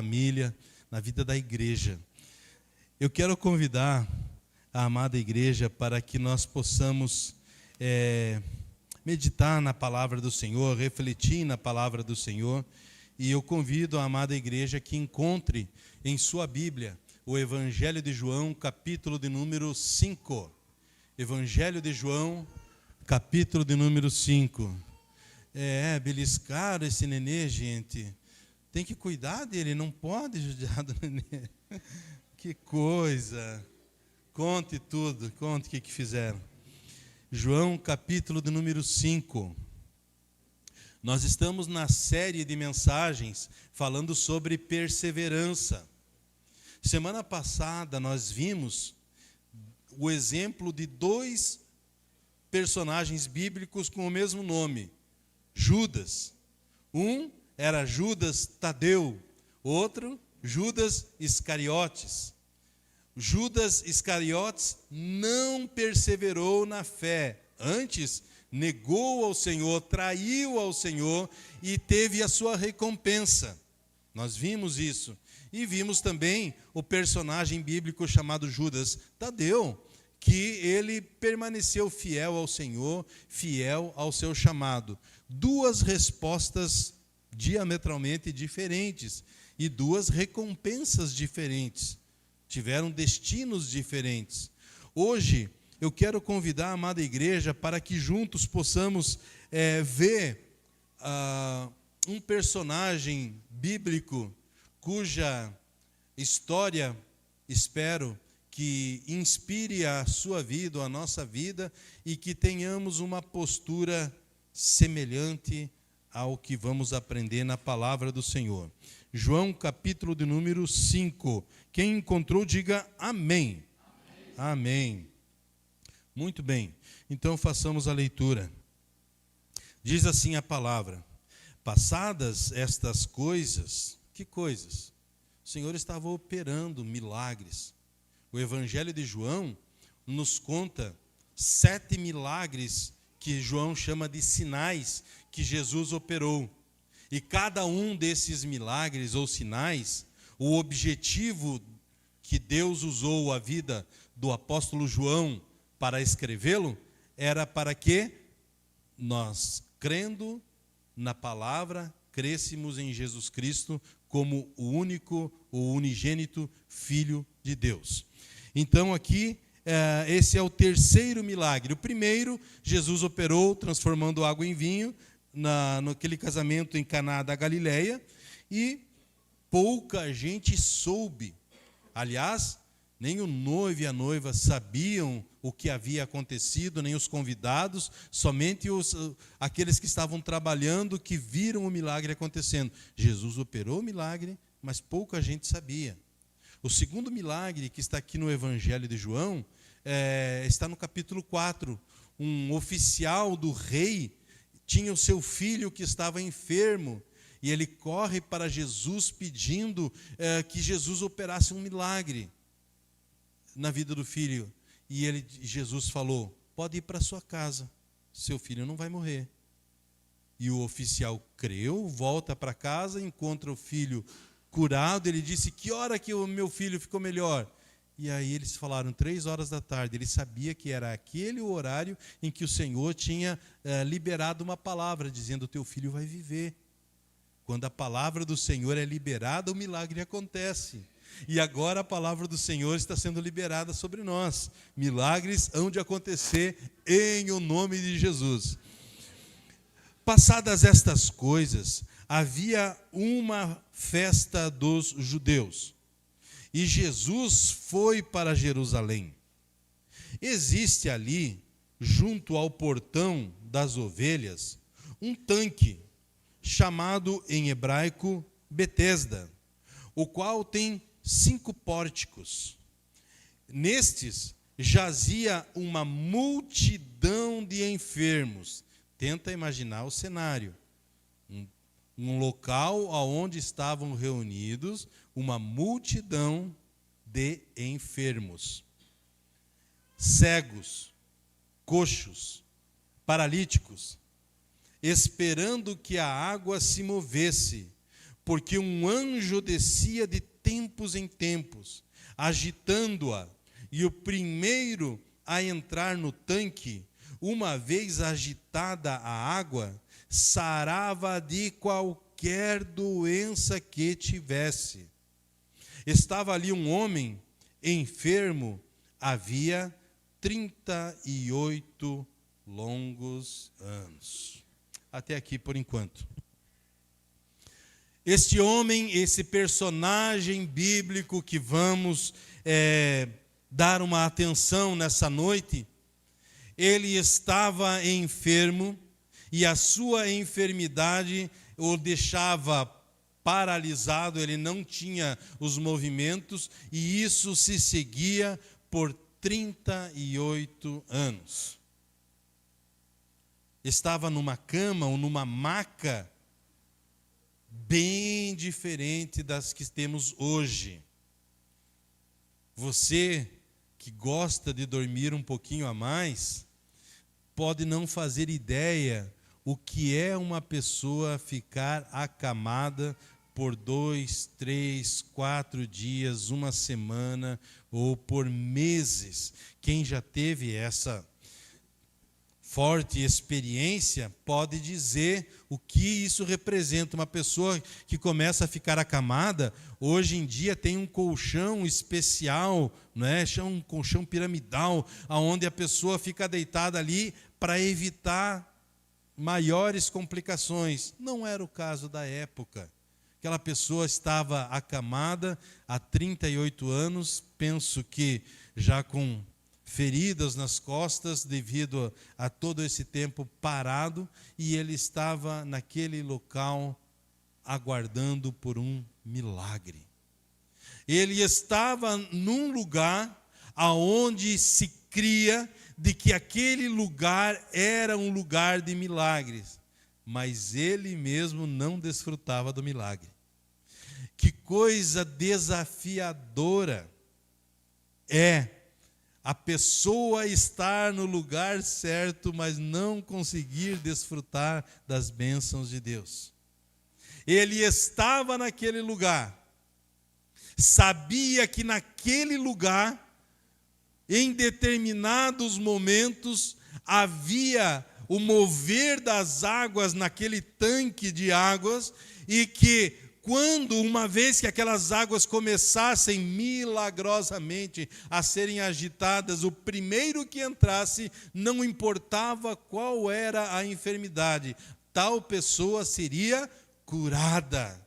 família, na vida da igreja. Eu quero convidar a amada igreja para que nós possamos meditar na palavra do Senhor, refletir na palavra do Senhor. E eu convido a amada igreja que encontre em sua Bíblia o Evangelho de João, capítulo de número 5. Evangelho de João, capítulo de número 5. Beliscaram esse nenê, gente. Tem que cuidar dele, não pode judiar do nenê. Que coisa. Conte tudo, conte o que fizeram. João, capítulo de número 5. Nós estamos na série de mensagens falando sobre perseverança. Semana passada nós vimos o exemplo de dois personagens bíblicos com o mesmo nome, Judas. Um era Judas Tadeu, outro Judas Iscariotes. Judas Iscariotes não perseverou na fé, antes negou ao Senhor, traiu ao Senhor e teve a sua recompensa. Nós vimos isso. E vimos também o personagem bíblico chamado Judas Tadeu, que ele permaneceu fiel ao Senhor, fiel ao seu chamado. Duas respostas diametralmente diferentes e duas recompensas diferentes. Tiveram destinos diferentes. Hoje, eu quero convidar a amada igreja para que juntos possamos ver um personagem bíblico cuja história, espero, que inspire a sua vida, a nossa vida, e que tenhamos uma postura semelhante ao que vamos aprender na palavra do Senhor. João, capítulo de número 5. Quem encontrou, diga amém. Amém. Amém. Muito bem. Então, façamos a leitura. Diz assim a palavra: passadas estas coisas, que coisas? O Senhor estava operando milagres. O Evangelho de João nos conta 7 milagres que João chama de sinais que Jesus operou. E cada um desses milagres ou sinais, o objetivo que Deus usou a vida do apóstolo João para escrevê-lo, era para que nós, crendo na palavra, crêssemos em Jesus Cristo como o único, o unigênito Filho de Deus. Então aqui, esse é o terceiro milagre. O primeiro, Jesus operou transformando água em vinho, naquele casamento em Caná da Galileia, e pouca gente soube. Aliás, nem o noivo e a noiva sabiam o que havia acontecido, nem os convidados, somente aqueles que estavam trabalhando que viram o milagre acontecendo. Jesus operou o milagre, mas pouca gente sabia. O segundo milagre que está aqui no Evangelho de João está no capítulo 4. Um oficial do rei tinha o seu filho que estava enfermo, e ele corre para Jesus pedindo que Jesus operasse um milagre na vida do filho. E Jesus falou: pode ir para sua casa, seu filho não vai morrer. E o oficial creu, volta para casa, encontra o filho curado. Ele disse: que hora que o meu filho ficou melhor? E aí eles falaram 3 horas da tarde. Ele sabia que era aquele o horário em que o Senhor tinha liberado uma palavra, dizendo: teu filho vai viver. Quando a palavra do Senhor é liberada, o milagre acontece. E agora a palavra do Senhor está sendo liberada sobre nós. Milagres hão de acontecer em o nome de Jesus. Passadas estas coisas, havia uma festa dos judeus. E Jesus foi para Jerusalém. Existe ali, junto ao portão das ovelhas, um tanque, chamado em hebraico Betesda, o qual tem 5 pórticos. Nestes jazia uma multidão de enfermos. Tenta imaginar o cenário. Um local onde estavam reunidos uma multidão de enfermos, cegos, coxos, paralíticos, esperando que a água se movesse, porque um anjo descia de tempos em tempos, agitando-a, e o primeiro a entrar no tanque, uma vez agitada a água, sarava de qualquer doença que tivesse. Estava ali um homem enfermo, havia 38 longos anos. Até aqui por enquanto. Este homem, esse personagem bíblico que vamos dar uma atenção nessa noite, ele estava enfermo e a sua enfermidade o deixava paralisado, ele não tinha os movimentos e isso se seguia por 38 anos. Estava numa cama ou numa maca bem diferente das que temos hoje. Você que gosta de dormir um pouquinho a mais, pode não fazer ideia o que é uma pessoa ficar acamada por 2, 3, 4 dias, uma semana ou por meses. Quem já teve essa forte experiência pode dizer o que isso representa. Uma pessoa que começa a ficar acamada, hoje em dia tem um colchão especial, não é? Um colchão piramidal, onde a pessoa fica deitada ali para evitar maiores complicações. Não era o caso da época. Aquela pessoa estava acamada há 38 anos, penso que já com feridas nas costas devido a todo esse tempo parado, e ele estava naquele local aguardando por um milagre. Ele estava num lugar aonde se cria de que aquele lugar era um lugar de milagres, mas ele mesmo não desfrutava do milagre. Que coisa desafiadora é a pessoa estar no lugar certo, mas não conseguir desfrutar das bênçãos de Deus. Ele estava naquele lugar, sabia que naquele lugar, em determinados momentos, havia o mover das águas naquele tanque de águas, e que quando, uma vez que aquelas águas começassem milagrosamente a serem agitadas, o primeiro que entrasse, não importava qual era a enfermidade, tal pessoa seria curada.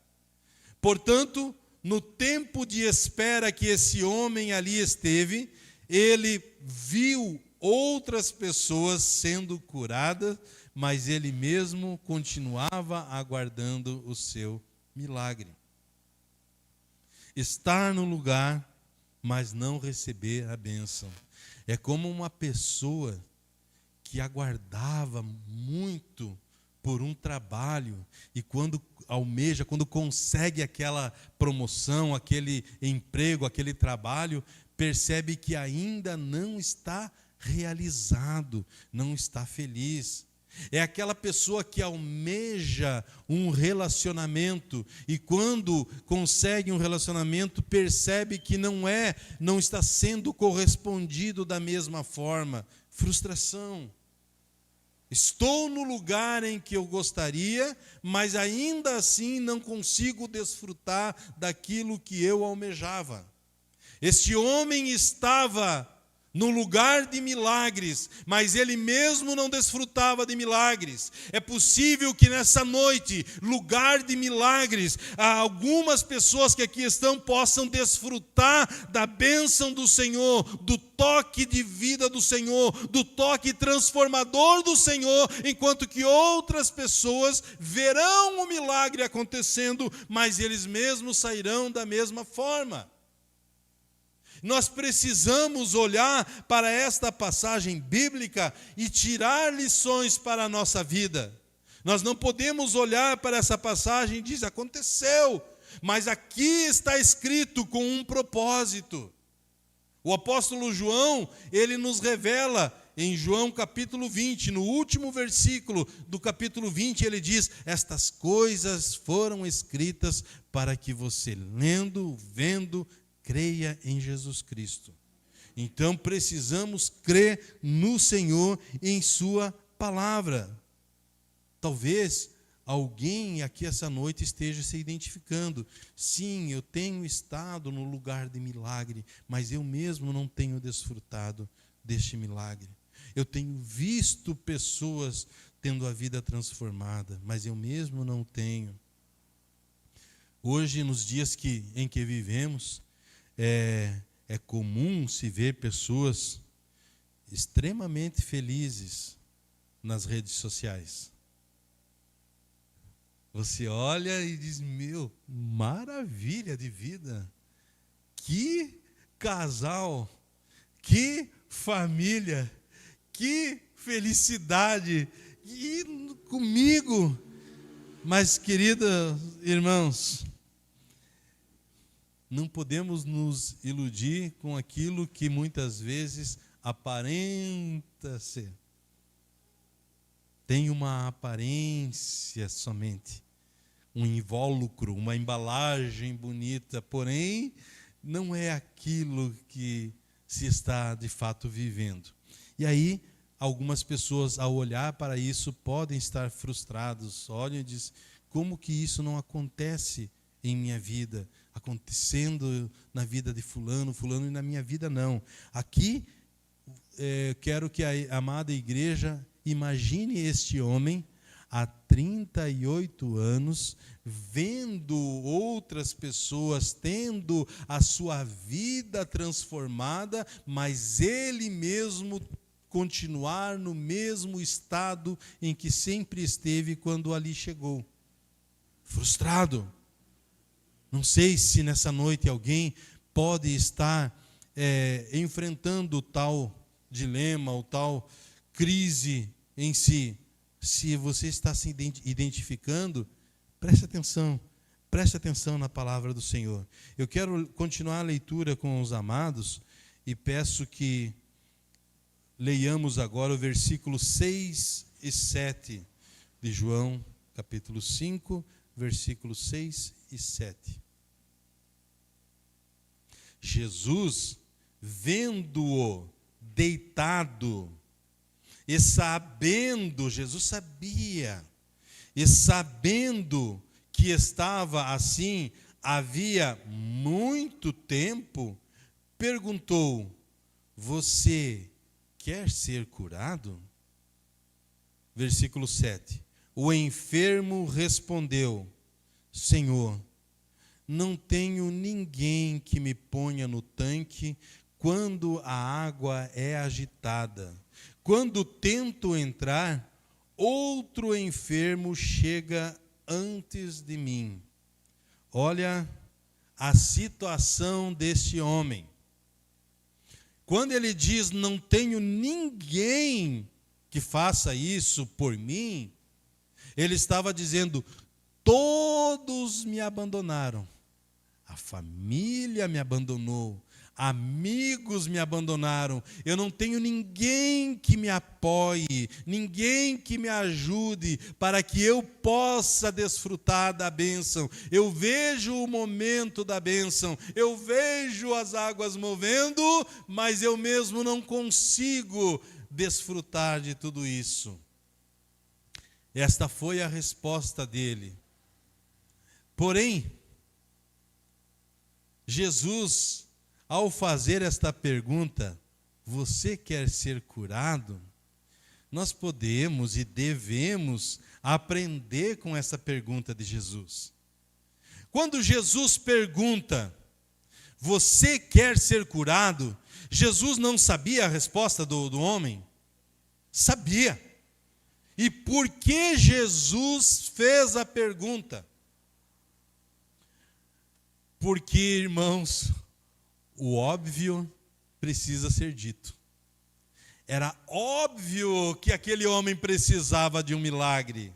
Portanto, no tempo de espera que esse homem ali esteve, ele viu outras pessoas sendo curadas, mas ele mesmo continuava aguardando o seu milagre. Estar no lugar, mas não receber a bênção. É como uma pessoa que aguardava muito por um trabalho e quando almeja, quando consegue aquela promoção, aquele emprego, aquele trabalho, percebe que ainda não está realizado, não está feliz. É aquela pessoa que almeja um relacionamento e quando consegue um relacionamento percebe que não está sendo correspondido da mesma forma. Frustração. Estou no lugar em que eu gostaria, mas ainda assim não consigo desfrutar daquilo que eu almejava. Este homem estava no lugar de milagres, mas ele mesmo não desfrutava de milagres. É possível que nessa noite, lugar de milagres, algumas pessoas que aqui estão possam desfrutar da bênção do Senhor, do toque de vida do Senhor, do toque transformador do Senhor, enquanto que outras pessoas verão o milagre acontecendo, mas eles mesmos sairão da mesma forma. Nós precisamos olhar para esta passagem bíblica e tirar lições para a nossa vida. Nós não podemos olhar para essa passagem e dizer, aconteceu, mas aqui está escrito com um propósito. O apóstolo João, ele nos revela em João capítulo 20, no último versículo do capítulo 20, ele diz: estas coisas foram escritas para que você, lendo, vendo, creia em Jesus Cristo. Então precisamos crer no Senhor e em sua palavra. Talvez alguém aqui essa noite esteja se identificando. Sim, eu tenho estado no lugar de milagre, mas eu mesmo não tenho desfrutado deste milagre. Eu tenho visto pessoas tendo a vida transformada, mas eu mesmo não tenho. Hoje, nos dias em que vivemos, é comum se ver pessoas extremamente felizes nas redes sociais. Você olha e diz: meu, maravilha de vida, que casal, que família, que felicidade, e comigo. Mas, queridos irmãos, não podemos nos iludir com aquilo que muitas vezes aparenta ser. Tem uma aparência somente, um invólucro, uma embalagem bonita, porém não é aquilo que se está de fato vivendo. E aí, algumas pessoas, ao olhar para isso, podem estar frustrados. Olham e dizem: como que isso não acontece em minha vida? Acontecendo na vida de fulano e na minha vida não. Aqui, quero que a amada igreja imagine este homem há 38 anos, vendo outras pessoas tendo a sua vida transformada, mas ele mesmo continuar no mesmo estado em que sempre esteve quando ali chegou. Frustrado. Não sei se nessa noite alguém pode estar enfrentando o tal dilema, o tal crise em si. Se você está se identificando, preste atenção na palavra do Senhor. Eu quero continuar a leitura com os amados e peço que leiamos agora o versículo 6 e 7 de João, capítulo 5, versículos 6 e 7. Jesus, vendo-o deitado, e sabendo, Jesus sabia, e sabendo que estava assim havia muito tempo, perguntou: você quer ser curado? Versículo 7. O enfermo respondeu: Senhor, não tenho ninguém que me ponha no tanque quando a água é agitada. Quando tento entrar, outro enfermo chega antes de mim. Olha a situação deste homem. Quando ele diz: não tenho ninguém que faça isso por mim, ele estava dizendo: todos me abandonaram. A família me abandonou. Amigos me abandonaram. Eu não tenho ninguém que me apoie, ninguém que me ajude para que eu possa desfrutar da bênção. Eu vejo o momento da bênção, eu vejo as águas movendo, mas eu mesmo não consigo desfrutar de tudo isso. Esta foi a resposta dele. Porém, Jesus, ao fazer esta pergunta, você quer ser curado? Nós podemos e devemos aprender com essa pergunta de Jesus. Quando Jesus pergunta: você quer ser curado? Jesus não sabia a resposta do homem? Sabia. E por que Jesus fez a pergunta? Porque, irmãos, o óbvio precisa ser dito. Era óbvio que aquele homem precisava de um milagre.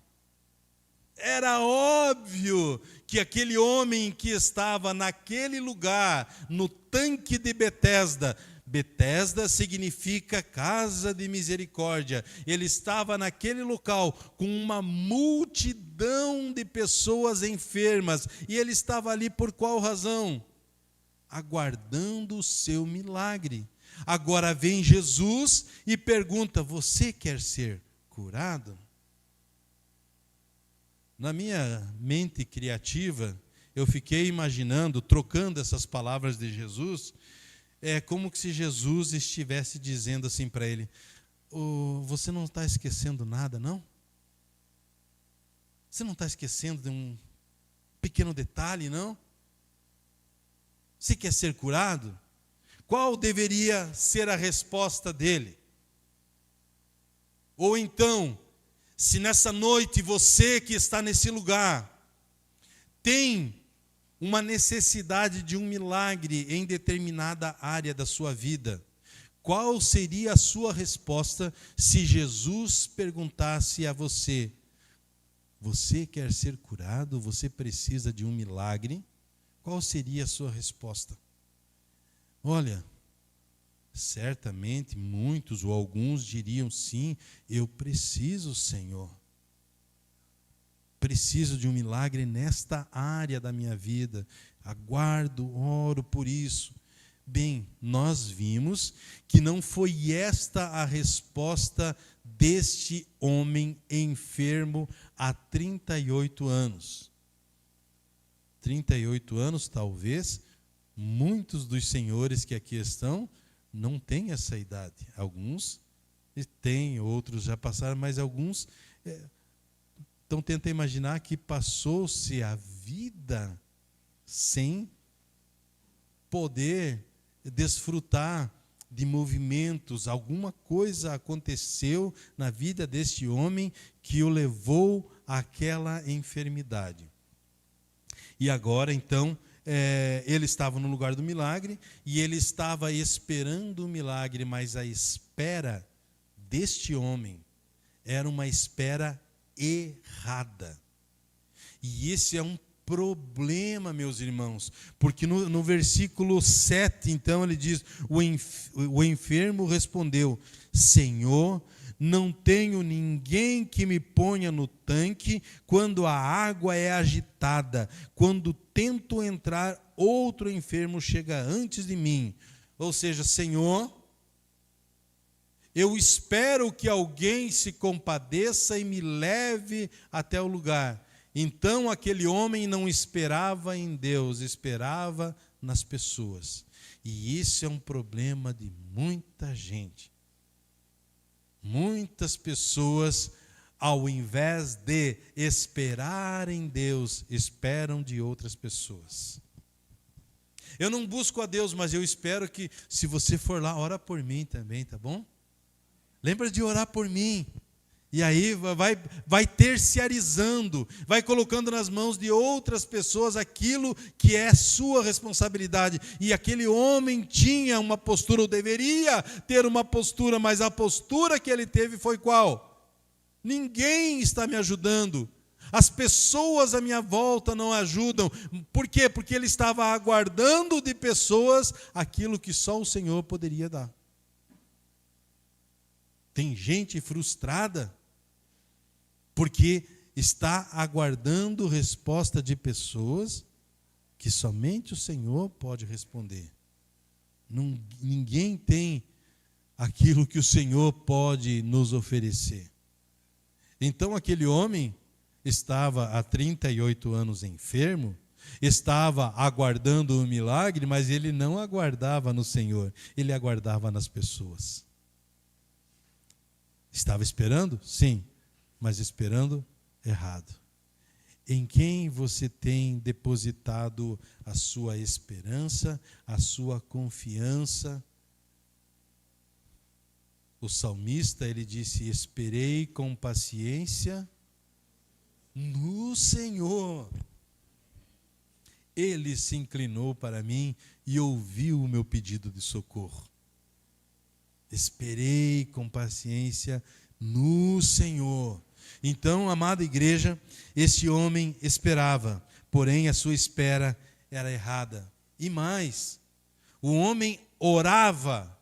Era óbvio que aquele homem que estava naquele lugar, no tanque de Betesda, Betesda significa casa de misericórdia. Ele estava naquele local com uma multidão de pessoas enfermas. E ele estava ali por qual razão? Aguardando o seu milagre. Agora vem Jesus e pergunta: você quer ser curado? Na minha mente criativa, eu fiquei imaginando, trocando essas palavras de Jesus, como que se Jesus estivesse dizendo assim para ele: você não está esquecendo nada, não? Você não está esquecendo de um pequeno detalhe, não? Você quer ser curado? Qual deveria ser a resposta dele? Ou então, se nessa noite você que está nesse lugar tem uma necessidade de um milagre em determinada área da sua vida, qual seria a sua resposta se Jesus perguntasse a você: você quer ser curado? Você precisa de um milagre? Qual seria a sua resposta? Olha, certamente muitos ou alguns diriam: sim, eu preciso, Senhor. Preciso de um milagre nesta área da minha vida. Aguardo, oro por isso. Bem, nós vimos que não foi esta a resposta deste homem enfermo há 38 anos. 38 anos, talvez, muitos dos senhores que aqui estão não têm essa idade. Alguns têm, outros já passaram, mas alguns... Então tenta imaginar que passou-se a vida sem poder desfrutar de movimentos. Alguma coisa aconteceu na vida deste homem que o levou àquela enfermidade. E agora, então, ele estava no lugar do milagre e ele estava esperando o milagre, mas a espera deste homem era uma espera errada. E esse é um problema, meus irmãos, porque no versículo 7, então, ele diz: o enfermo respondeu: Senhor, não tenho ninguém que me ponha no tanque quando a água é agitada. Quando tento entrar, outro enfermo chega antes de mim. Ou seja, Senhor, eu espero que alguém se compadeça e me leve até o lugar. Então aquele homem não esperava em Deus, esperava nas pessoas. E isso é um problema de muita gente. Muitas pessoas, ao invés de esperar em Deus, esperam de outras pessoas. Eu não busco a Deus, mas eu espero que, se você for lá, ora por mim também, tá bom? Lembra de orar por mim. E aí vai terciarizando, vai colocando nas mãos de outras pessoas aquilo que é sua responsabilidade. E aquele homem tinha uma postura, ou deveria ter uma postura, mas a postura que ele teve foi qual? Ninguém está me ajudando. As pessoas à minha volta não ajudam. Por quê? Porque ele estava aguardando de pessoas aquilo que só o Senhor poderia dar. Tem gente frustrada porque está aguardando resposta de pessoas que somente o Senhor pode responder. Ninguém tem aquilo que o Senhor pode nos oferecer. Então aquele homem estava há 38 anos enfermo, estava aguardando o milagre, mas ele não aguardava no Senhor, ele aguardava nas pessoas. Estava esperando? Sim, mas esperando errado. Em quem você tem depositado a sua esperança, a sua confiança? O salmista, ele disse: esperei com paciência no Senhor. Ele se inclinou para mim e ouviu o meu pedido de socorro. Esperei com paciência no Senhor. Então, amada igreja, este homem esperava, porém a sua espera era errada. E mais, o homem orava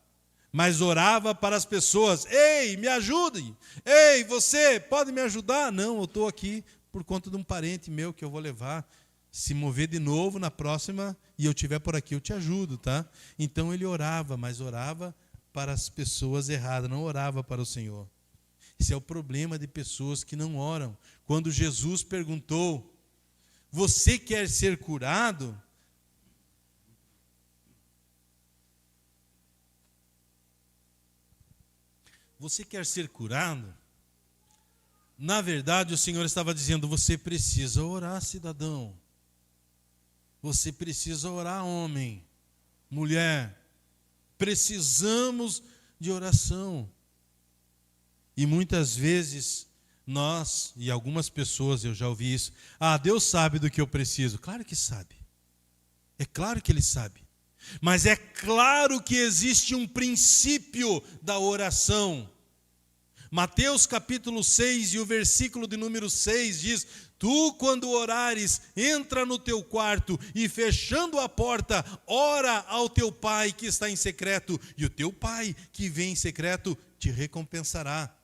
mas orava para as pessoas. Ei, me ajudem! Ei, você pode me ajudar? Não, eu estou aqui por conta de um parente meu que eu vou levar. Se mover de novo na próxima e eu estiver por aqui, eu te ajudo, tá? Então ele orava, mas orava para as pessoas erradas, não orava para o Senhor. Esse é o problema de pessoas que não oram. Quando Jesus perguntou, você quer ser curado? Você quer ser curado? Na verdade, o Senhor estava dizendo, você precisa orar, cidadão. Você precisa orar, homem, mulher. Precisamos de oração. E muitas vezes nós, e algumas pessoas, eu já ouvi isso, Deus sabe do que eu preciso. Claro que sabe. É claro que Ele sabe. Mas é claro que existe um princípio da oração. Mateus capítulo 6 e o versículo de número 6 diz, tu quando orares, entra no teu quarto e fechando a porta, ora ao teu pai que está em secreto, e o teu pai que vem em secreto te recompensará.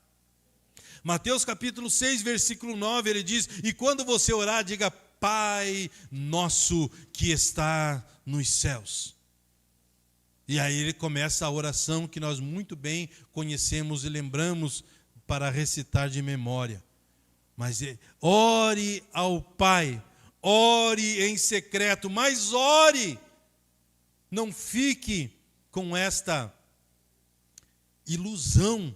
Mateus capítulo 6, versículo 9, ele diz, e quando você orar, diga, Pai nosso que está nos céus. E aí ele começa a oração que nós muito bem conhecemos e lembramos para recitar de memória. Mas ore ao Pai, ore em secreto, mas ore. Não fique com esta ilusão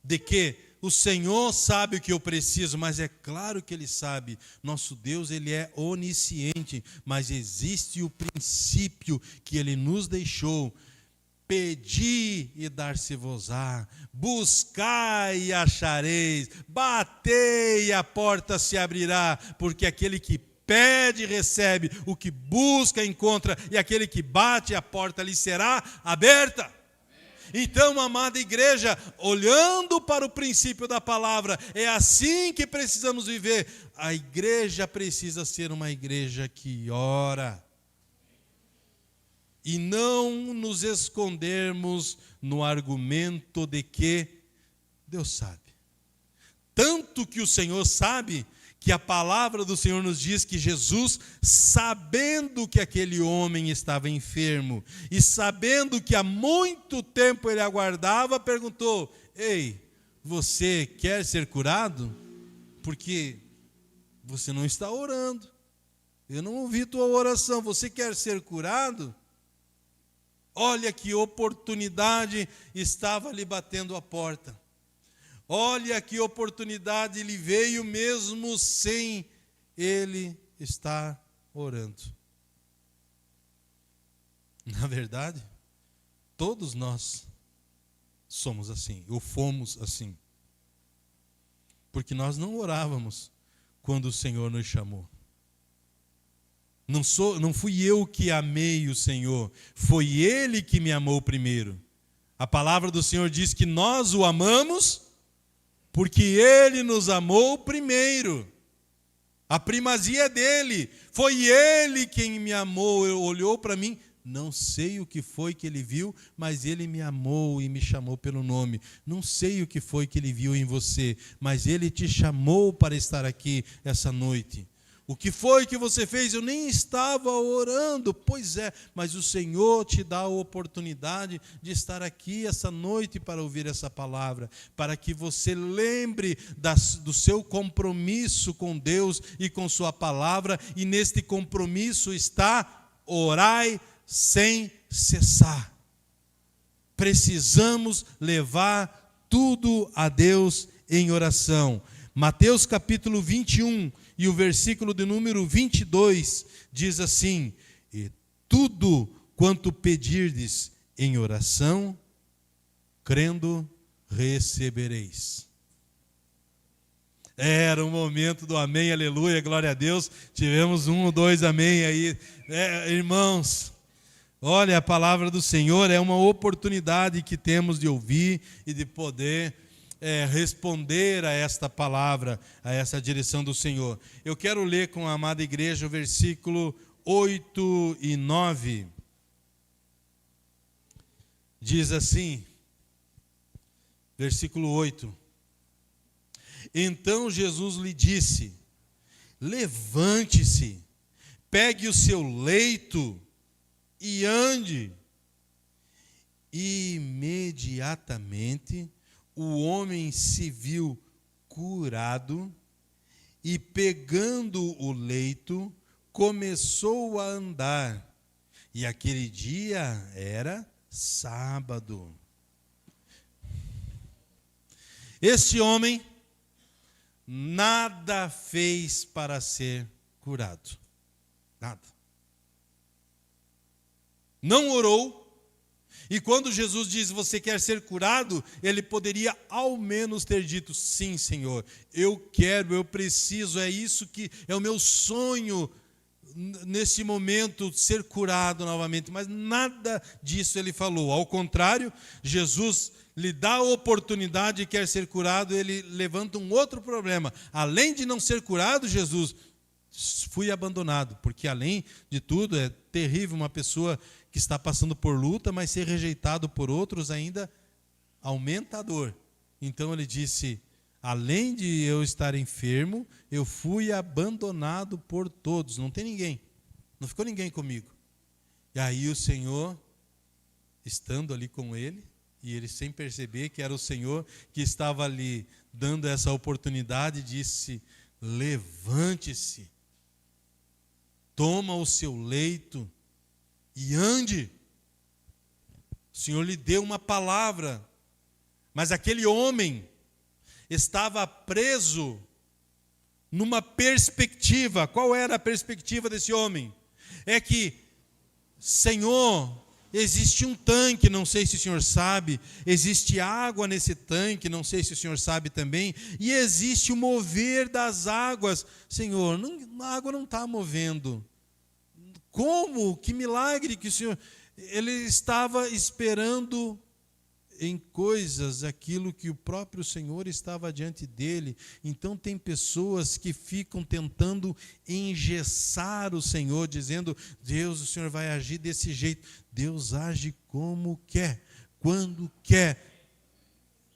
de que o Senhor sabe o que eu preciso, mas é claro que Ele sabe. Nosso Deus, Ele é onisciente, mas existe o princípio que Ele nos deixou. Pedi e dar-se-vos-á, buscai e achareis, batei e a porta se abrirá, porque aquele que pede recebe, o que busca encontra, e aquele que bate a porta lhe será aberta. Então, amada igreja, olhando para o princípio da palavra, é assim que precisamos viver. A igreja precisa ser uma igreja que ora. E não nos escondermos no argumento de que Deus sabe. Tanto que o Senhor sabe, que a palavra do Senhor nos diz que Jesus, sabendo que aquele homem estava enfermo, e sabendo que há muito tempo ele aguardava, perguntou, ei, você quer ser curado? Porque você não está orando. Eu não ouvi tua oração, você quer ser curado? Olha que oportunidade estava lhe batendo a porta. Olha que oportunidade lhe veio mesmo sem ele estar orando. Na verdade, todos nós somos assim, ou fomos assim. Porque nós não orávamos quando o Senhor nos chamou. Não fui eu que amei o Senhor, foi Ele que me amou primeiro. A palavra do Senhor diz que nós o amamos porque Ele nos amou primeiro. A primazia é dele. Foi Ele quem me amou. Ele olhou para mim. Não sei o que foi que Ele viu, mas Ele me amou e me chamou pelo nome. Não sei o que foi que Ele viu em você, mas Ele te chamou para estar aqui essa noite. O que foi que você fez? Eu nem estava orando. Pois é, mas o Senhor te dá a oportunidade de estar aqui essa noite para ouvir essa palavra, para que você lembre do seu compromisso com Deus e com sua palavra, e neste compromisso está orai sem cessar. Precisamos levar tudo a Deus em oração. Mateus capítulo 21 e o versículo de número 22 diz assim: e tudo quanto pedirdes em oração, crendo, recebereis. Era o momento do amém, aleluia, glória a Deus. Tivemos 1 ou 2 amém aí. Irmãos, olha, a palavra do Senhor é uma oportunidade que temos de ouvir e de poder responder a esta palavra, a essa direção do Senhor. Eu quero ler com a amada igreja o versículo 8 e 9. Diz assim, versículo 8: Então Jesus lhe disse: levante-se, pegue o seu leito e ande. Imediatamente o homem se viu curado e, pegando o leito, começou a andar. E aquele dia era sábado. Este homem nada fez para ser curado. Nada. Não orou. E quando Jesus diz: você quer ser curado? Ele poderia ao menos ter dito: sim, Senhor, eu quero, eu preciso, é isso que é o meu sonho nesse momento, ser curado novamente. Mas nada disso ele falou. Ao contrário, Jesus lhe dá a oportunidade e quer ser curado, ele levanta um outro problema. Além de não ser curado, Jesus, fui abandonado, porque além de tudo é terrível uma pessoa que está passando por luta, mas ser rejeitado por outros ainda aumenta a dor. Então ele disse: além de eu estar enfermo, eu fui abandonado por todos. Não tem ninguém, não ficou ninguém comigo. E aí o Senhor, estando ali com ele, e ele sem perceber que era o Senhor que estava ali dando essa oportunidade, disse: levante-se, toma o seu leito e ande. O Senhor lhe deu uma palavra, mas aquele homem estava preso numa perspectiva. Qual era a perspectiva desse homem? É que, Senhor, existe um tanque, não sei se o Senhor sabe, existe água nesse tanque, não sei se o Senhor sabe também, e existe o mover das águas. Senhor, a água não está movendo. Como? Que milagre que o Senhor... Ele estava esperando em coisas aquilo que o próprio Senhor estava diante dele. Então tem pessoas que ficam tentando engessar o Senhor, dizendo: Deus, o Senhor vai agir desse jeito. Deus age como quer, quando quer,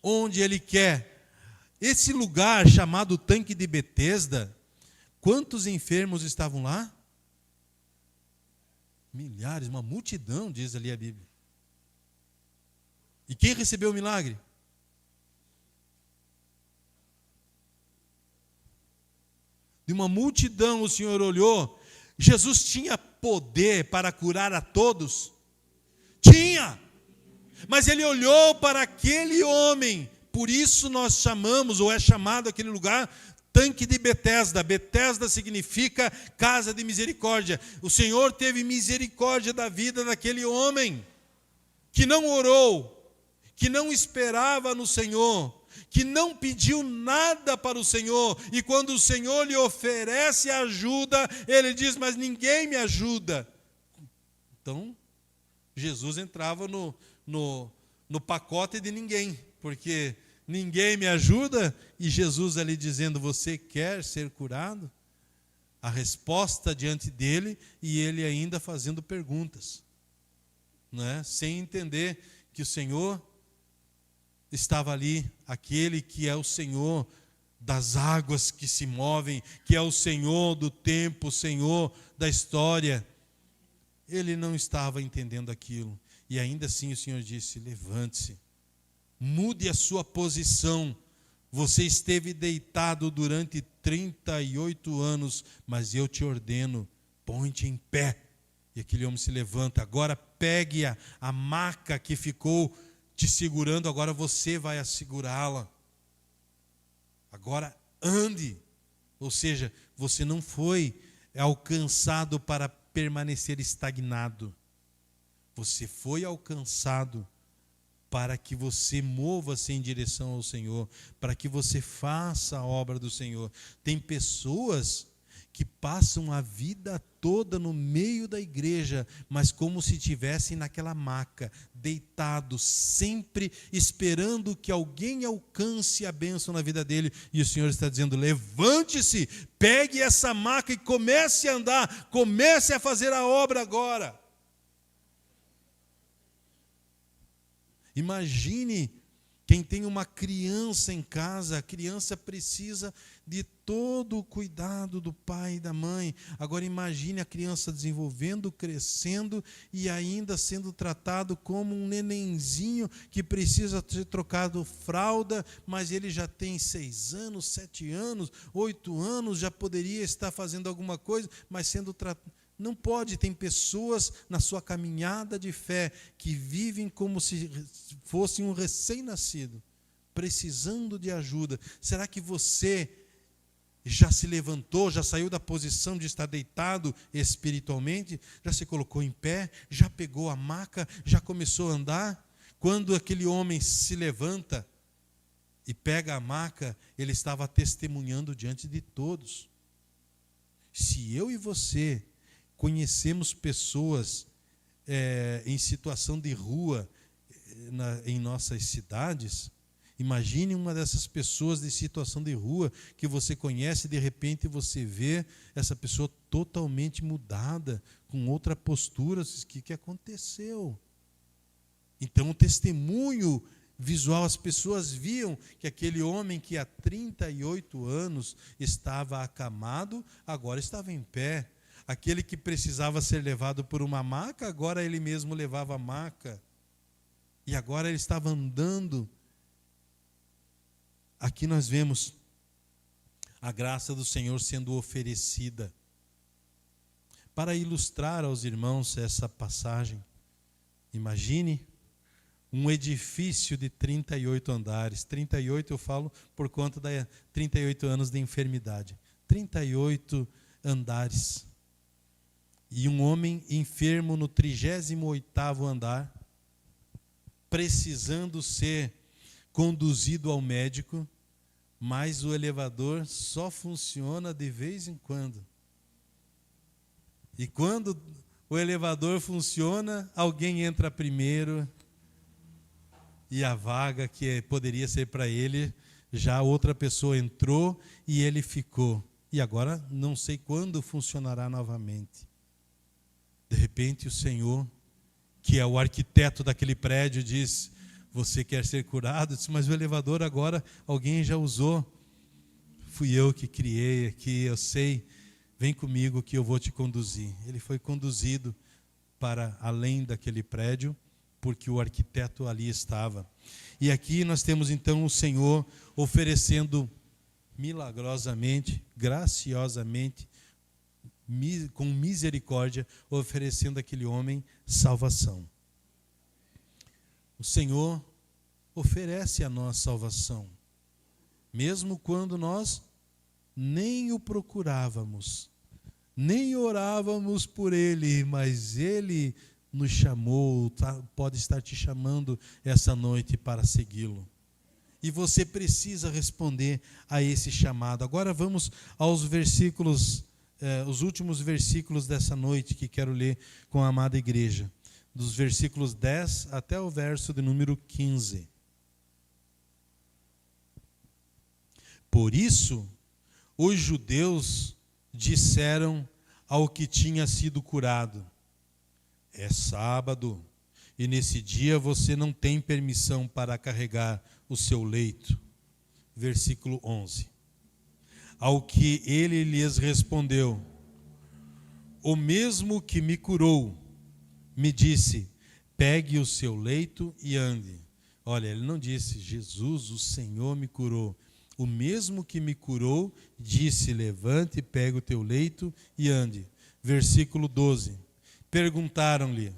onde Ele quer. Esse lugar chamado Tanque de Betesda, quantos enfermos estavam lá? Milhares, uma multidão, diz ali a Bíblia. E quem recebeu o milagre? De uma multidão o Senhor olhou. Jesus tinha poder para curar a todos? Tinha! Mas ele olhou para aquele homem. Por isso nós chamamos, ou é chamado aquele lugar, Tanque de Betesda. Betesda significa casa de misericórdia. O Senhor teve misericórdia da vida daquele homem que não orou, que não esperava no Senhor, que não pediu nada para o Senhor, e quando o Senhor lhe oferece ajuda, ele diz: mas ninguém me ajuda. Então, Jesus entrava no pacote de ninguém, porque ninguém me ajuda, e Jesus ali dizendo: você quer ser curado? A resposta diante dele, e ele ainda fazendo perguntas, não é? Sem entender que o Senhor estava ali, aquele que é o Senhor das águas que se movem, que é o Senhor do tempo, o Senhor da história. Ele não estava entendendo aquilo, e ainda assim o Senhor disse: levante-se, mude a sua posição. Você esteve deitado durante 38 anos, mas eu te ordeno, põe-te em pé. E aquele homem se levanta. Agora pegue a maca que ficou te segurando, agora você vai assegurá-la. Agora ande. Ou seja, você não foi alcançado para permanecer estagnado. Você foi alcançado para que você mova-se em direção ao Senhor, para que você faça a obra do Senhor. Tem pessoas que passam a vida toda no meio da igreja, mas como se estivessem naquela maca, deitados, sempre esperando que alguém alcance a bênção na vida dele, e o Senhor está dizendo: levante-se, pegue essa maca e comece a andar, comece a fazer a obra agora. Imagine quem tem uma criança em casa, a criança precisa de todo o cuidado do pai e da mãe. Agora imagine a criança desenvolvendo, crescendo e ainda sendo tratado como um nenenzinho que precisa ser trocado fralda, mas ele já tem 6 anos, 7 anos, 8 anos, já poderia estar fazendo alguma coisa, mas sendo tratado. Não pode, tem pessoas na sua caminhada de fé que vivem como se fosse um recém-nascido, precisando de ajuda. Será que você já se levantou, já saiu da posição de estar deitado espiritualmente? Já se colocou em pé? Já pegou a maca? Já começou a andar? Quando aquele homem se levanta e pega a maca, ele estava testemunhando diante de todos. Se eu e você conhecemos pessoas em situação de rua em nossas cidades, imagine uma dessas pessoas de situação de rua que você conhece e de repente você vê essa pessoa totalmente mudada, com outra postura. O que aconteceu? Então o testemunho visual, as pessoas viam que aquele homem que há 38 anos estava acamado, agora estava em pé. Aquele que precisava ser levado por uma maca, agora ele mesmo levava a maca. E agora ele estava andando. Aqui nós vemos a graça do Senhor sendo oferecida. Para ilustrar aos irmãos essa passagem, imagine um edifício de 38 andares. 38 eu falo por conta de 38 anos de enfermidade. 38 andares. E um homem enfermo no 38º andar, precisando ser conduzido ao médico, mas o elevador só funciona de vez em quando. E quando o elevador funciona, alguém entra primeiro, e a vaga que poderia ser para ele, já outra pessoa entrou e ele ficou. E agora não sei quando funcionará novamente. De repente o Senhor, que é o arquiteto daquele prédio, diz: você quer ser curado? Eu disse: mas o elevador agora alguém já usou. Fui eu que criei aqui, eu sei. Vem comigo que eu vou te conduzir. Ele foi conduzido para além daquele prédio, porque o arquiteto ali estava. E aqui nós temos então o Senhor oferecendo milagrosamente, graciosamente, com misericórdia, oferecendo àquele homem salvação. O Senhor oferece a nós salvação, mesmo quando nós nem o procurávamos, nem orávamos por Ele, mas Ele nos chamou, pode estar te chamando essa noite para segui-lo. E você precisa responder a esse chamado. Agora vamos aos versículos, os últimos versículos dessa noite que quero ler com a amada igreja. Dos versículos 10 até o verso de número 15. Por isso, os judeus disseram ao que tinha sido curado: é sábado, e nesse dia você não tem permissão para carregar o seu leito. Versículo 11. Ao que ele lhes respondeu: o mesmo que me curou me disse: pegue o seu leito e ande. Olha, ele não disse: Jesus, o Senhor me curou. O mesmo que me curou disse: levante, pegue o teu leito e ande. Versículo 12. Perguntaram-lhe: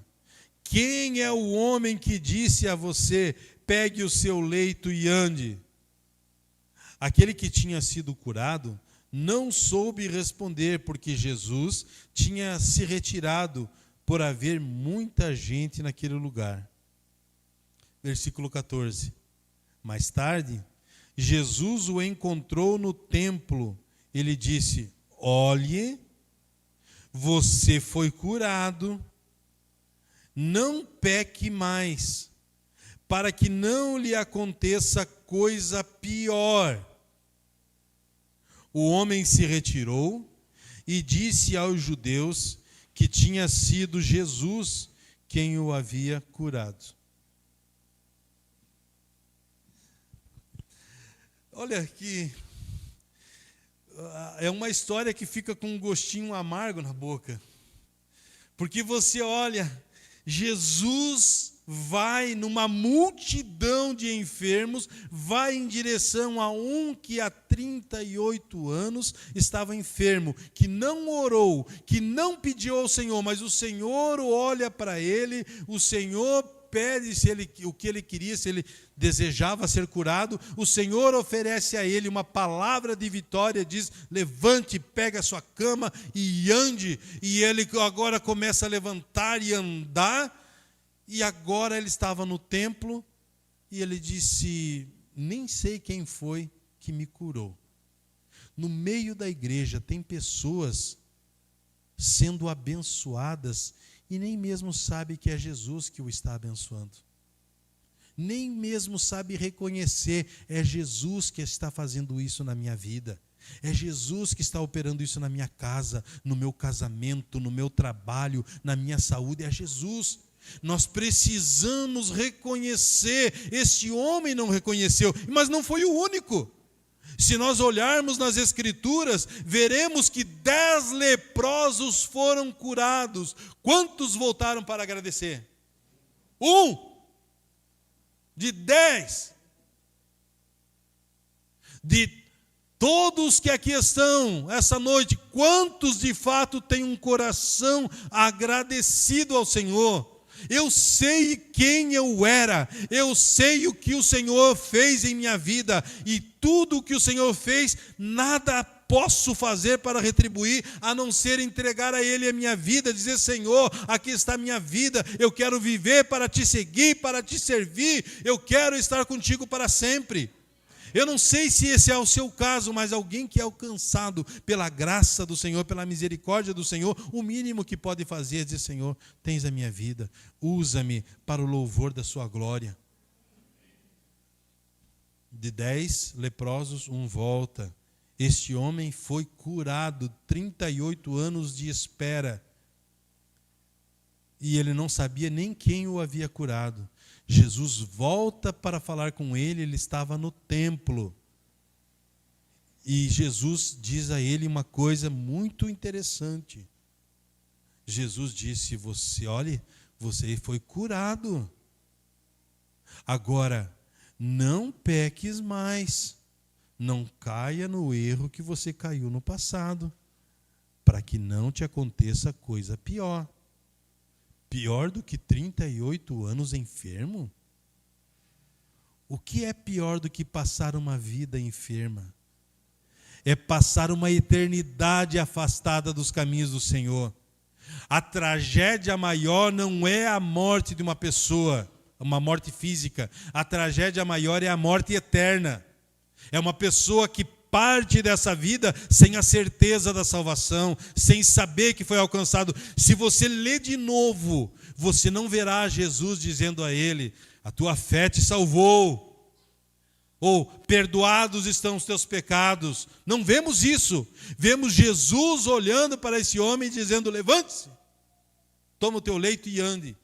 quem é o homem que disse a você: pegue o seu leito e ande? Aquele que tinha sido curado não soube responder, porque Jesus tinha se retirado por haver muita gente naquele lugar. Versículo 14. Mais tarde, Jesus o encontrou no templo e lhe disse: olhe, você foi curado, não peque mais, para que não lhe aconteça coisa pior. O homem se retirou e disse aos judeus que tinha sido Jesus quem o havia curado. Olha aqui, é uma história que fica com um gostinho amargo na boca. Porque você olha, Jesus vai numa multidão de enfermos, vai em direção a um que há 38 anos estava enfermo, que não orou, que não pediu ao Senhor, mas o Senhor olha para ele, o Senhor pede o que ele queria, se ele desejava ser curado, o Senhor oferece a ele uma palavra de vitória, diz: levante, pega a sua cama e ande, e ele agora começa a levantar e andar, e agora ele estava no templo, e ele disse: nem sei quem foi que me curou. No meio da igreja tem pessoas sendo abençoadas, e nem mesmo sabe que é Jesus que o está abençoando. Nem mesmo sabe reconhecer, é Jesus que está fazendo isso na minha vida. É Jesus que está operando isso na minha casa, no meu casamento, no meu trabalho, na minha saúde, é Jesus. Nós precisamos reconhecer. Este homem não reconheceu, mas não foi o único. Se nós olharmos nas Escrituras, veremos que 10 leprosos foram curados. Quantos voltaram para agradecer? 1 de 10. De todos que aqui estão essa noite, quantos de fato têm um coração agradecido ao Senhor? Eu sei quem eu era, eu sei o que o Senhor fez em minha vida, e tudo o que o Senhor fez, nada posso fazer para retribuir, a não ser entregar a Ele a minha vida, dizer: Senhor, aqui está a minha vida, eu quero viver para Te seguir, para Te servir, eu quero estar contigo para sempre. Eu não sei se esse é o seu caso, mas alguém que é alcançado pela graça do Senhor, pela misericórdia do Senhor, o mínimo que pode fazer é dizer: Senhor, tens a minha vida, usa-me para o louvor da sua glória. De 10 leprosos, 1 volta. Este homem foi curado, 38 anos de espera. E ele não sabia nem quem o havia curado. Jesus volta para falar com ele, ele estava no templo. E Jesus diz a ele uma coisa muito interessante. Jesus disse: você foi curado. Agora, não peques mais. Não caia no erro que você caiu no passado, para que não te aconteça coisa pior. Pior do que 38 anos enfermo? O que é pior do que passar uma vida enferma? É passar uma eternidade afastada dos caminhos do Senhor. A tragédia maior não é a morte de uma pessoa, uma morte física. A tragédia maior é a morte eterna. É uma pessoa que parte dessa vida sem a certeza da salvação, sem saber que foi alcançado. Se você ler de novo, você não verá Jesus dizendo a ele: a tua fé te salvou, ou perdoados estão os teus pecados. Não vemos isso. Vemos Jesus olhando para esse homem e dizendo: levante-se, toma o teu leito e ande.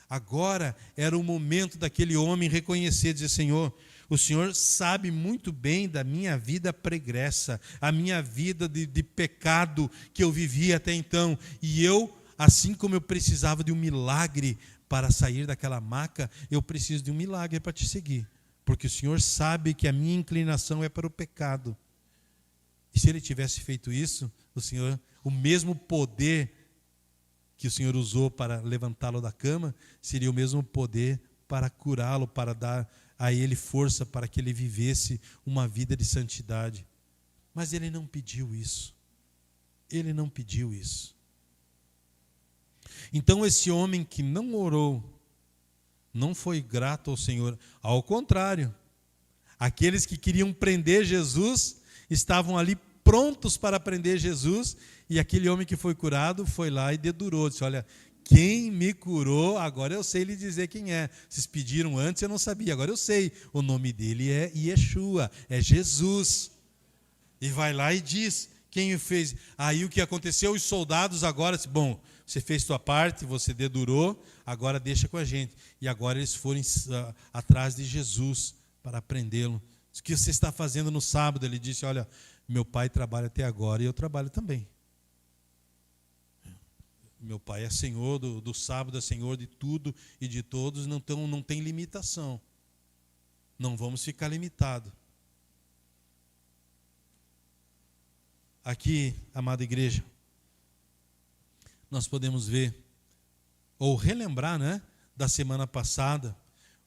Agora era o momento daquele homem reconhecer, dizer: Senhor, o Senhor sabe muito bem da minha vida pregressa, a minha vida de pecado que eu vivi até então. E eu, assim como eu precisava de um milagre para sair daquela maca, eu preciso de um milagre para te seguir. Porque o Senhor sabe que a minha inclinação é para o pecado. E se ele tivesse feito isso, o mesmo poder que o Senhor usou para levantá-lo da cama, seria o mesmo poder para curá-lo, para dar a ele força para que ele vivesse uma vida de santidade. Mas ele não pediu isso. Ele não pediu isso. Então esse homem que não orou, não foi grato ao Senhor. Ao contrário, aqueles que queriam prender Jesus estavam ali prontos para prender Jesus, e aquele homem que foi curado foi lá e dedurou, disse: olha, quem me curou, agora eu sei lhe dizer quem é. Vocês pediram antes, eu não sabia, agora eu sei. O nome dele é Yeshua, é Jesus. E vai lá e diz quem o fez. Aí o que aconteceu, os soldados agora, bom, você fez sua parte, você dedurou, agora deixa com a gente. E agora eles foram atrás de Jesus para prendê-lo. O que você está fazendo no sábado? Ele disse, olha, meu pai trabalha até agora e eu trabalho também. Meu pai é Senhor do sábado, é Senhor de tudo e de todos, não tem limitação. Não vamos ficar limitados. Aqui, amada igreja, nós podemos ver, ou relembrar, né, da semana passada,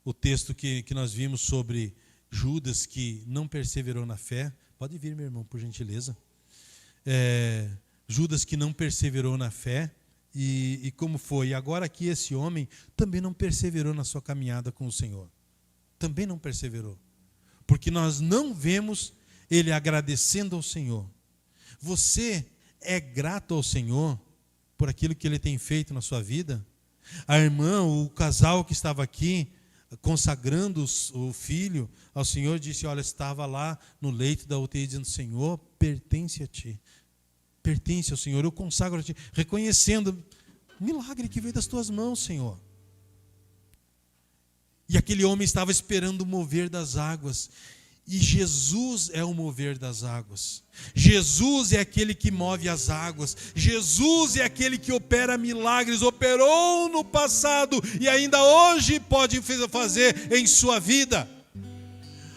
o texto que nós vimos sobre Judas, que não perseverou na fé. Pode vir, meu irmão, por gentileza. Judas que não perseverou na fé, e como foi? Agora aqui esse homem também não perseverou na sua caminhada com o Senhor. Também não perseverou. Porque nós não vemos ele agradecendo ao Senhor. Você é grato ao Senhor por aquilo que ele tem feito na sua vida? A irmã, o casal que estava aqui, consagrando o filho ao Senhor, disse, olha, estava lá no leito da UTI dizendo, Senhor, pertence a Ti. Pertence ao Senhor, eu consagro a Ti. Reconhecendo o milagre que veio das Tuas mãos, Senhor. E aquele homem estava esperando o mover das águas. E Jesus é o mover das águas. Jesus é aquele que move as águas. Jesus é aquele que opera milagres. Operou no passado e ainda hoje pode fazer em sua vida.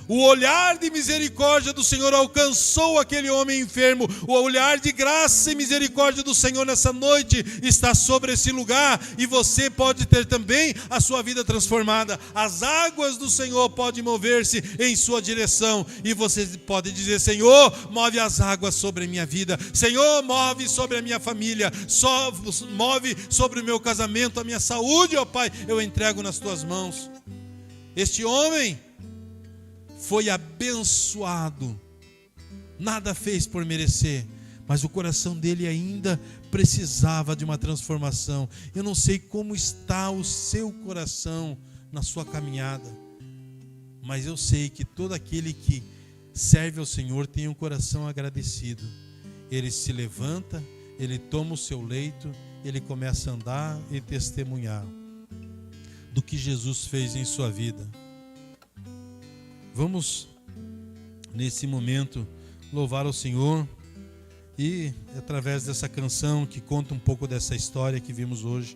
O olhar de misericórdia do Senhor alcançou aquele homem enfermo. O olhar de graça e misericórdia do Senhor nessa noite está sobre esse lugar. E você pode ter também a sua vida transformada. As águas do Senhor podem mover-se em sua direção. E você pode dizer, Senhor, move as águas sobre a minha vida. Senhor, move sobre a minha família. Move sobre o meu casamento, a minha saúde, ó Pai. Eu entrego nas Tuas mãos. Este homem foi abençoado, nada fez por merecer, mas o coração dele ainda precisava de uma transformação. Eu não sei como está o seu coração na sua caminhada, mas eu sei que todo aquele que serve ao Senhor tem um coração agradecido. Ele se levanta, ele toma o seu leito, ele começa a andar e testemunhar do que Jesus fez em sua vida. Vamos, nesse momento, louvar ao Senhor e, através dessa canção que conta um pouco dessa história que vimos hoje,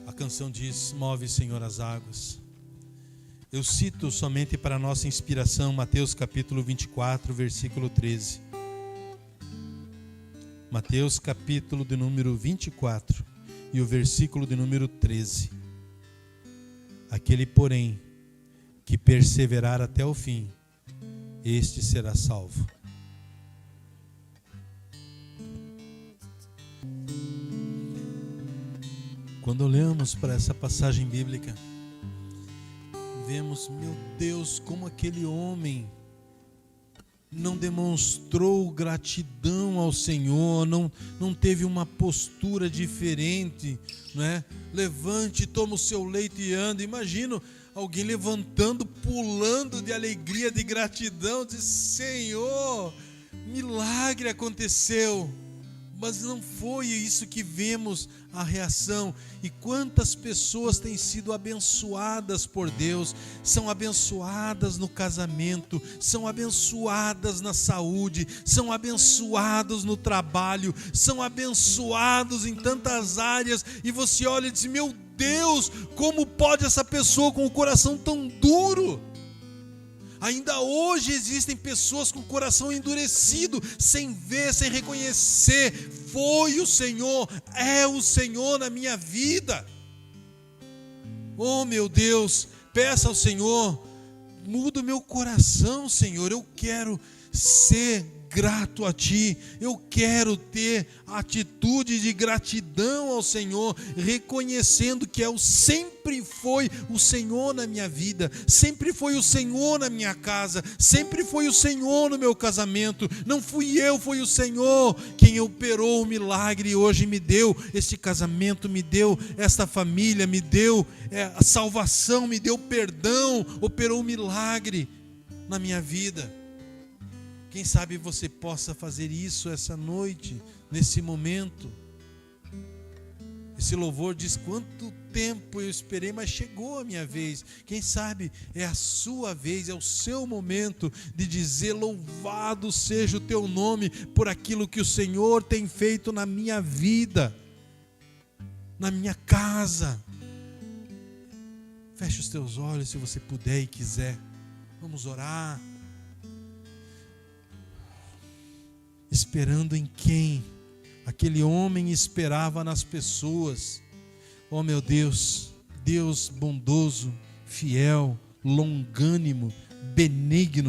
a canção diz, move, Senhor, as águas. Eu cito somente para nossa inspiração Mateus capítulo 24, versículo 13. Mateus capítulo de número 24 e o versículo de número 13. Aquele, porém, que perseverar até o fim, este será salvo. Quando olhamos para essa passagem bíblica, vemos, meu Deus, como aquele homem não demonstrou gratidão ao Senhor, não teve uma postura diferente, não é? Levante, toma o seu leito e anda. Imagino alguém levantando, pulando de alegria, de gratidão, diz, Senhor, milagre aconteceu. Mas não foi isso que vemos a reação. E quantas pessoas têm sido abençoadas por Deus, são abençoadas no casamento, são abençoadas na saúde, são abençoados no trabalho, são abençoados em tantas áreas, e você olha e diz, meu Deus, como pode essa pessoa com o coração tão duro? Ainda hoje existem pessoas com o coração endurecido, sem ver, sem reconhecer, foi o Senhor, é o Senhor na minha vida. Oh meu Deus, peça ao Senhor, muda o meu coração, Senhor, eu quero ser grato a Ti, eu quero ter a atitude de gratidão ao Senhor, reconhecendo que sempre foi o Senhor na minha vida, sempre foi o Senhor na minha casa, sempre foi o Senhor no meu casamento, não fui eu, foi o Senhor quem operou o milagre e hoje me deu este casamento, me deu esta família, me deu a salvação, me deu perdão, operou o milagre na minha vida. Quem sabe você possa fazer isso essa noite, nesse momento. Esse louvor diz: quanto tempo eu esperei, mas chegou a minha vez. Quem sabe é a sua vez, é o seu momento de dizer: louvado seja o teu nome por aquilo que o Senhor tem feito na minha vida, na minha casa. Feche os teus olhos se você puder e quiser. Vamos orar. Esperando em quem? Aquele homem esperava nas pessoas. Oh meu Deus, Deus bondoso, fiel, longânimo, benigno,